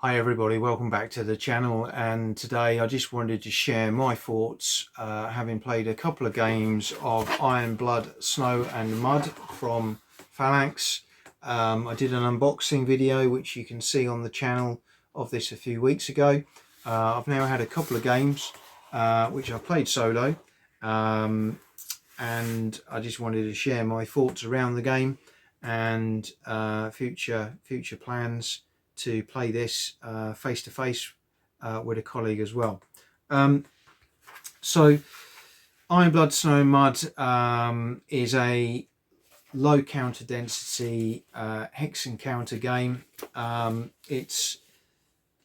Hi everybody, welcome back to the channel, and today I just wanted to share my thoughts having played a couple of games of Iron Blood, Snow and Mud from Phalanx. I did an unboxing video which you can see on the channel of this a few weeks ago. I've now had a couple of games which I played solo, and I just wanted to share my thoughts around the game and future plans to play this face to face with a colleague as well. So Iron Blood, Snow and Mud is a low counter density hex encounter game. It's,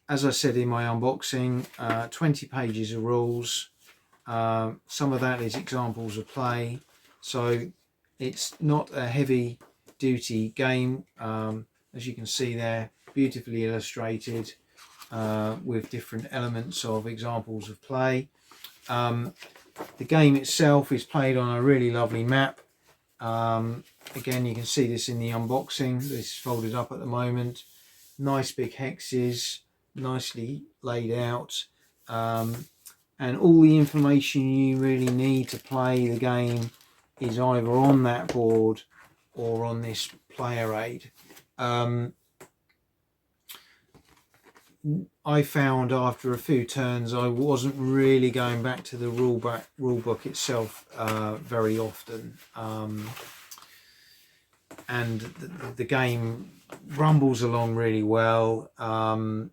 as I said in my unboxing, 20 pages of rules. Some of that is examples of play, so it's not a heavy duty game. As you can see there, beautifully illustrated with different elements of examples of play. The game itself is played on a really lovely map. Again, you can see this in the unboxing. This is folded up at the moment. Nice big hexes, nicely laid out, and all the information you really need to play the game is either on that board or on this player aid. I found after a few turns I wasn't really going back to the rule book itself very often, and the game rumbles along really well, and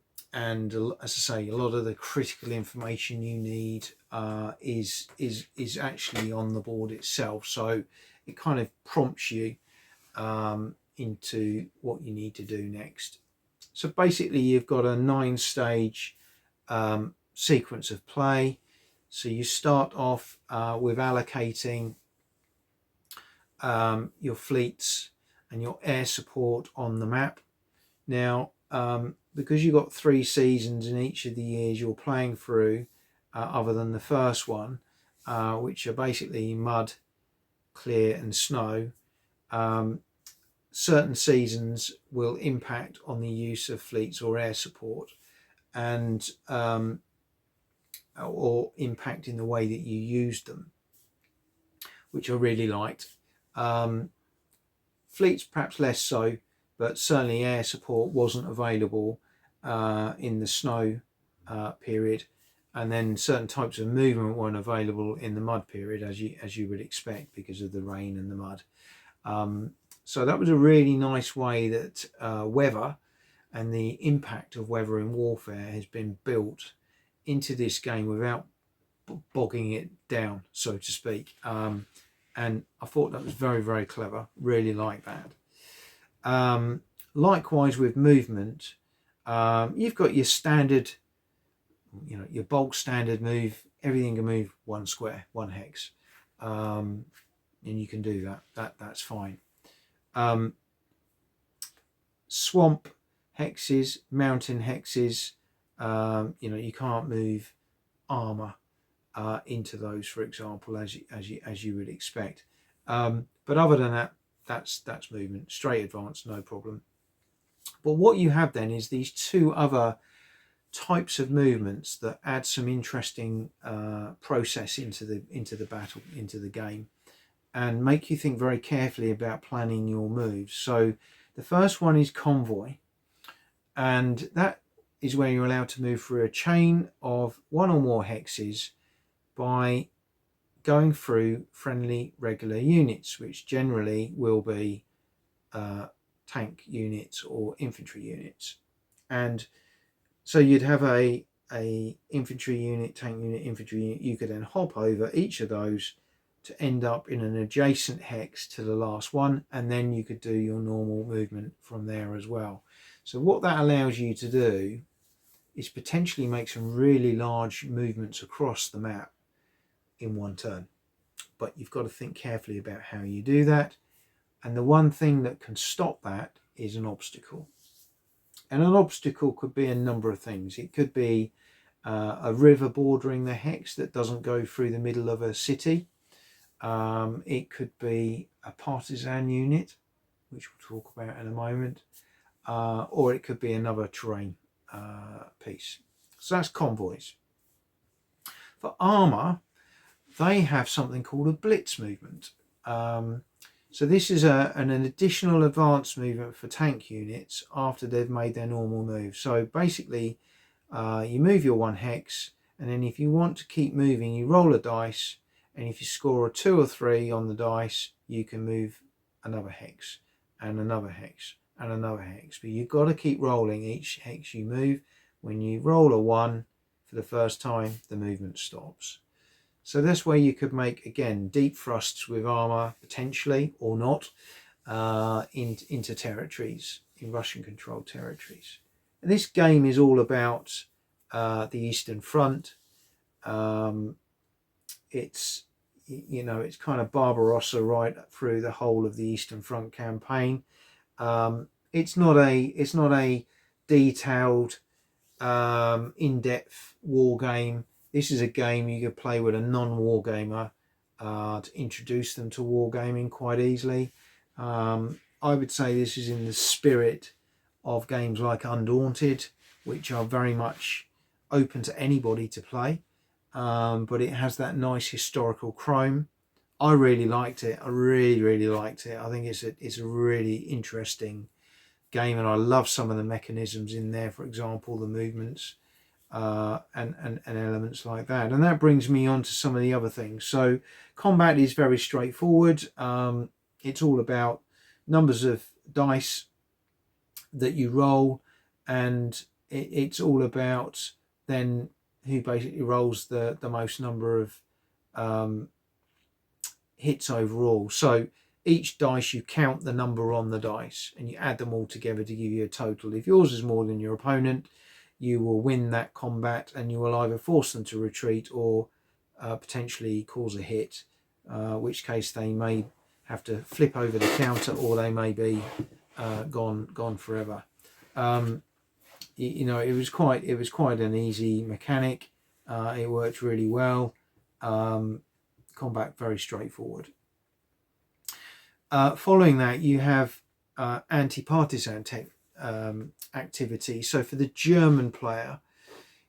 as I say, a lot of the critical information you need is actually on the board itself, so it kind of prompts you into what you need to do next. So basically you've got a 9-stage sequence of play. So you start off with allocating your fleets and your air support on the map. Now, because you've got 3 seasons in each of the years you're playing through, other than the first one, which are basically mud, clear and snow, certain seasons will impact on the use of fleets or air support, and or impact in the way that you use them, which I really liked. Fleets perhaps less so, but certainly air support wasn't available in the snow period, and then certain types of movement weren't available in the mud period, as you would expect, because of the rain and the mud. So that was a really nice way that weather and the impact of weather in warfare has been built into this game without bogging it down, so to speak. And I thought that was very, very clever. Really like that. Likewise with movement, you've got your standard, your bulk standard move. Everything can move 1 square, 1 hex, and you can do that. That's fine. Swamp hexes, mountain hexes, you can't move armor into those, for example, as you would expect. But other than that, that's movement, straight advance, no problem. But what you have then is these 2 other types of movements that add some interesting process into the battle, into the game, and make you think very carefully about planning your moves. So the first one is convoy, and that is where you're allowed to move through a chain of 1 or more hexes by going through friendly regular units, which generally will be tank units or infantry units. And so you'd have a infantry unit, tank unit, infantry unit. You could then hop over each of those to end up in an adjacent hex to the last one, and then you could do your normal movement from there as well. So what that allows you to do is potentially make some really large movements across the map in 1 turn, but you've got to think carefully about how you do that. And the one thing that can stop that is an obstacle, and an obstacle could be a number of things. It could be a river bordering the hex that doesn't go through the middle of a city. It could be a partisan unit, which we'll talk about in a moment, or it could be another terrain piece. So that's convoys. For armour, they have something called a blitz movement. So this is an additional advanced movement for tank units after they've made their normal move. So basically, you move your 1 hex, and then if you want to keep moving, you roll a dice, and if you score a 2 or 3 on the dice, you can move another hex, and another hex, and another hex. But you've got to keep rolling each hex you move. When you roll a 1 for the first time, the movement stops. So that's where you could make, again, deep thrusts with armour, potentially, or not, into territories, in Russian-controlled territories. And this game is all about the Eastern Front. It's, you know, it's kind of Barbarossa right through the whole of the Eastern Front campaign. It's not a detailed, in-depth war game. This is a game you could play with a non-wargamer to introduce them to wargaming quite easily. I would say this is in the spirit of games like Undaunted, which are very much open to anybody to play, but it has that nice historical chrome. I really liked it. I really liked it. I think it's a really interesting game, and I love some of the mechanisms in there. For example, the movements and elements like that. And that brings me on to some of the other things. So combat is very straightforward. It's all about numbers of dice that you roll, and it's all about then who basically rolls the most number of hits overall. So each dice, you count the number on the dice and you add them all together to give you a total. If yours is more than your opponent, you will win that combat, and you will either force them to retreat or potentially cause a hit, which case they may have to flip over the counter, or they may be gone forever. You know, it was quite an easy mechanic. It worked really well. Combat very straightforward. Following that, you have anti-partisan activity. So for the German player,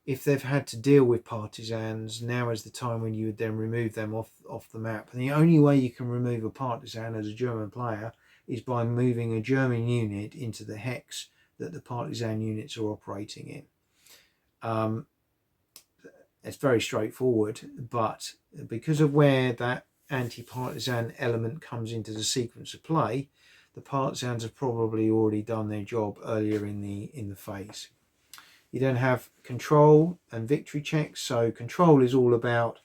if they've had to deal with partisans, now is the time when you would then remove them off the map. And the only way you can remove a partisan as a German player is by moving a German unit into the hex that the partisan units are operating in. It's very straightforward, but because of where that anti-partisan element comes into the sequence of play, the partisans have probably already done their job earlier in the phase. You then have control and victory checks. So control is all about,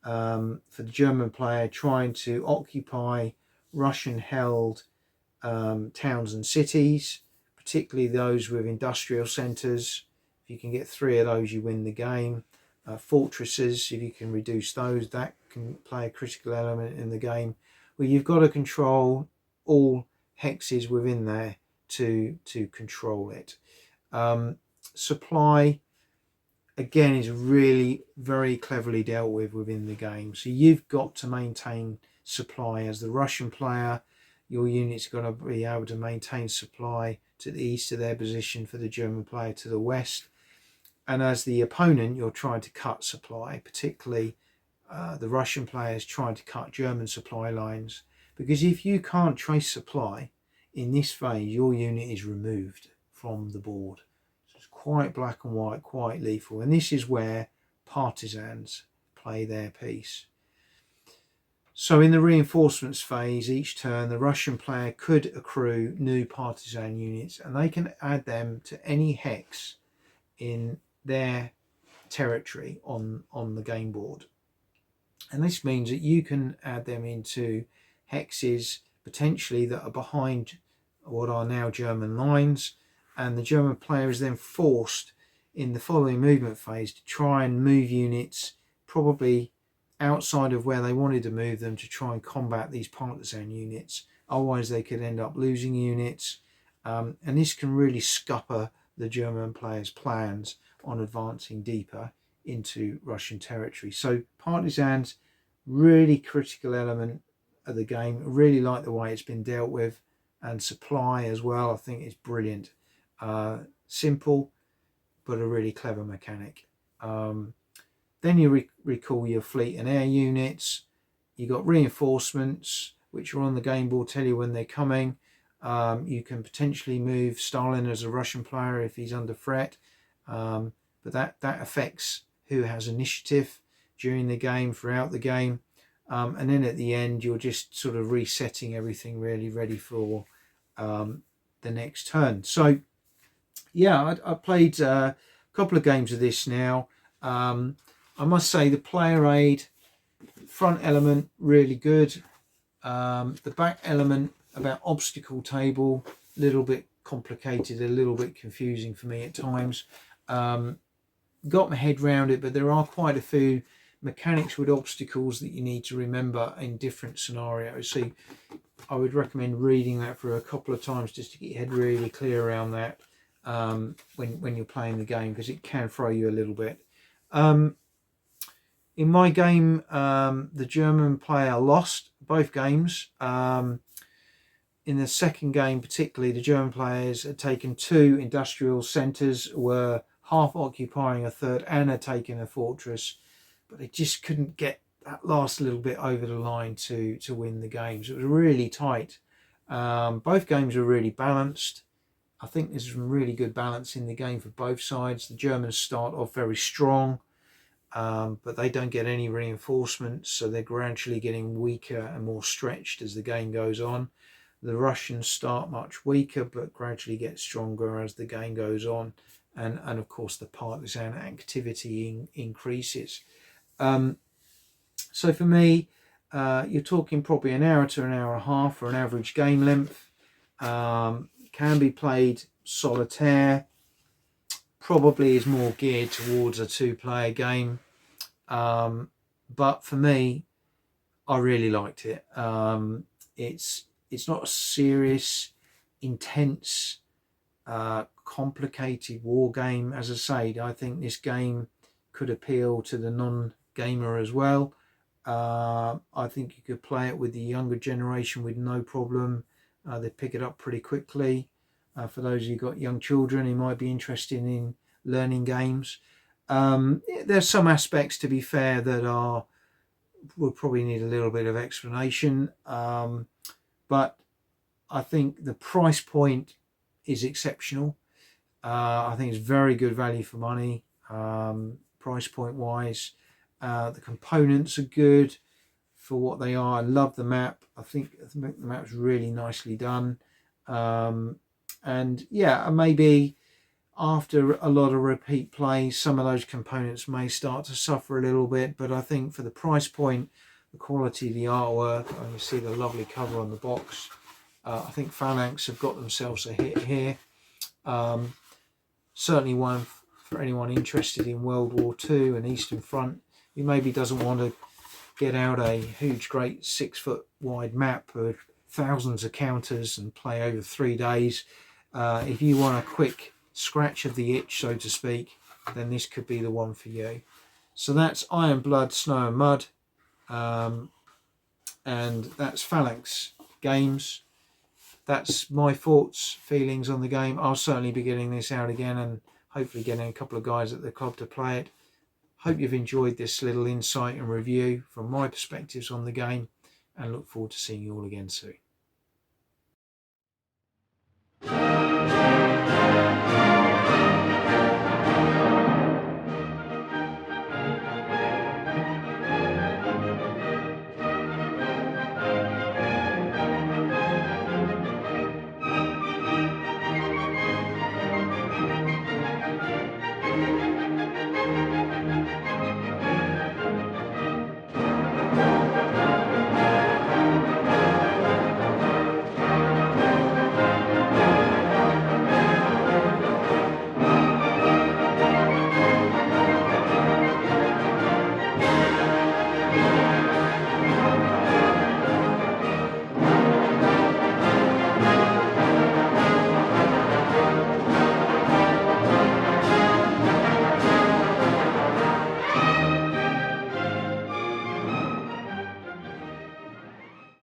for the German player, trying to occupy Russian-held towns and cities, particularly those with industrial centres. If you can get 3 of those, you win the game. Fortresses, if you can reduce those, that can play a critical element in the game, where you've got to control all hexes within there to control it. Supply, again, is really very cleverly dealt with within the game. So you've got to maintain supply. As the Russian player, your unit's got to be able to maintain supply to the east of their position, for the German player to the west. And as the opponent, you're trying to cut supply, particularly the Russian players trying to cut German supply lines, because if you can't trace supply in this phase, your unit is removed from the board. So it's quite black and white, quite lethal. And this is where partisans play their piece. So in the reinforcements phase, each turn, the Russian player could accrue new partisan units, and they can add them to any hex in their territory on the game board. And this means that you can add them into hexes potentially that are behind what are now German lines, and the German player is then forced in the following movement phase to try and move units probably outside of where they wanted to move them to try and combat these partisan units. Otherwise they could end up losing units, and this can really scupper the German players' plans on advancing deeper into Russian territory. So partisans, really critical element of the game. I really like the way it's been dealt with, and supply as well, I think is brilliant. Simple, but a really clever mechanic. Then you recall your fleet and air units. You got reinforcements, which are on the game board, tell you when they're coming. You can potentially move Stalin as a Russian player if he's under threat, but that affects who has initiative during the game, throughout the game, and then at the end you're just sort of resetting everything, really ready for the next turn. So yeah, I played a couple of games of this now. I must say the player aid front element really good. The back element about obstacle table, a little bit complicated, a little bit confusing for me at times. Got my head around it, but there are quite a few mechanics with obstacles that you need to remember in different scenarios. So I would recommend reading that for a couple of times just to get your head really clear around that when you're playing the game, because it can throw you a little bit. In my game, the German player lost both games. In the second game particularly, the German players had taken 2 industrial centres, were half occupying a third, and had taken a fortress, but they just couldn't get that last little bit over the line to win the game. So it was really tight. Both games were really balanced. I think there's some really good balance in the game for both sides. The Germans start off very strong, but they don't get any reinforcements, so they're gradually getting weaker and more stretched as the game goes on. The Russians start much weaker but gradually get stronger as the game goes on, and of course the partisan activity increases. So for me, you're talking probably an hour to an hour and a half for an average game length. Can be played solitaire, probably is more geared towards a 2-player game, but for me, I really liked it. It's not a serious, intense, complicated war game. As I say, I think this game could appeal to the non-gamer as well. I think you could play it with the younger generation with no problem. They pick it up pretty quickly. For those of you who've got young children who might be interested in learning games, there's some aspects, to be fair, that will probably need a little bit of explanation, but I think the price point is exceptional. I think it's very good value for money, price point wise. The components are good for what they are. I love the map. I think the map's really nicely done. And yeah, maybe after a lot of repeat plays, some of those components may start to suffer a little bit, but I think for the price point, the quality of the artwork, and you see the lovely cover on the box, I think Phalanx have got themselves a hit here. Certainly one for anyone interested in World War II and Eastern Front, who maybe doesn't want to get out a huge, great 6-foot wide map with thousands of counters and play over 3 days. If you want a quick scratch of the itch, so to speak, then this could be the one for you. So that's Iron Blood, Snow and Mud, and that's Phalanx Games. That's my thoughts, feelings on the game. I'll certainly be getting this out again and hopefully getting a couple of guys at the club to play it. Hope you've enjoyed this little insight and review from my perspectives on the game, and look forward to seeing you all again soon.